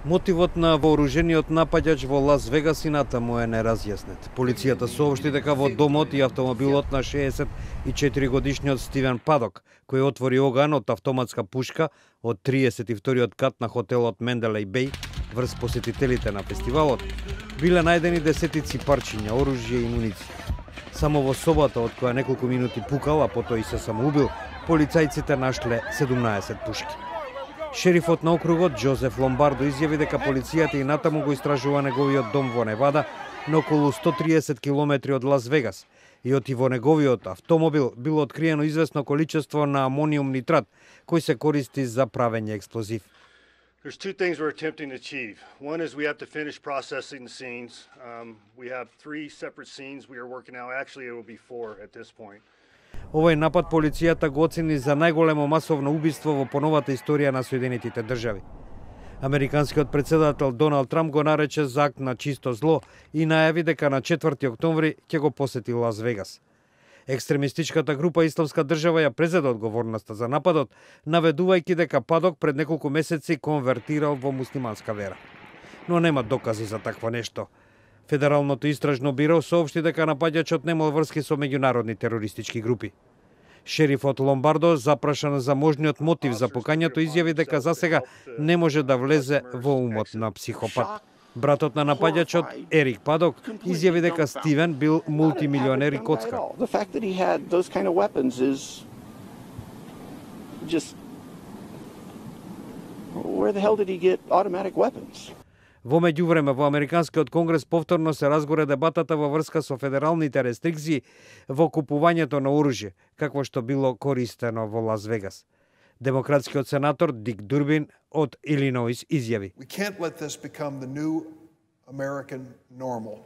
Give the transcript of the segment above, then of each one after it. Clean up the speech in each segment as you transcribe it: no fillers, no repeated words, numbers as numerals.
Мотивот на вооружениот напаѓач во Лас Вегас и натаму е неразјаснет. Полицијата соопшти дека во домот и автомобилот на 64 годишниот Стивен Падок, кој отвори оган од автоматска пушка од 32-тиот кат на хотелот Менделеј Беј врз посетителите на фестивалот, биле најдени десетици парчиња оружје и муниција. Само во собата, од која неколку минути пукал, а потоа и се самоубил, полицајците нашле 17 пушки. Шерифот на округот Джозеф Ломбардо изјави дека полицијата и натаму го истражува неговиот дом во Невада, на околу 130 километри од Лас Вегас, и оти во неговиот автомобил било откриено известно количество на амониум нитрат, кој се користи за правење експлозив. There's two things we're attempting to achieve. One is we have to finish processing the scenes. We have 3 separate scenes we are working out. Actually, it will be 4 at this point. Овој напад полицијата го оцени за најголемо масовно убиство во поновата историја на Соединетите држави. Американскиот претседател Доналд Трамп го нарече за акт на чисто зло и најави дека на 4 октомври ќе го посети Лас Вегас. Екстремистичката група Исламска држава ја презеде одговорноста за нападот, наведувајќи дека Падок пред неколку месеци конвертирал во муслиманска вера. Но нема докази за такво нешто. Федералното истражно биро соопшти дека напаѓачот немал врски со меѓународни терористички групи. Шерифот Ломбардо, запрашан за можниот мотив за покањето, изјави дека засега не може да влезе во умот на психопат. Братот на напаѓачот, Ерик Падок, изјави дека Стивен бил мултимилионер и коцкар. Во меѓувреме, во Американскиот конгрес повторно се разгоре дебатата во врска со федералните рестрикции во купувањето на оружје, какво што било користено во Лас Вегас. Демократскиот сенатор Дик Дурбин од Илиноис изјави: We can't let this become the new American normal.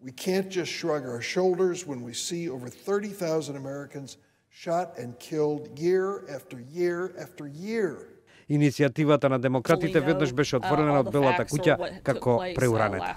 We can't just shrug our shoulders when we see over 30,000 Americans shot and killed year after year after year. Иницијативата на демократите веднаш беше отворена од Белата куќа како преуранета.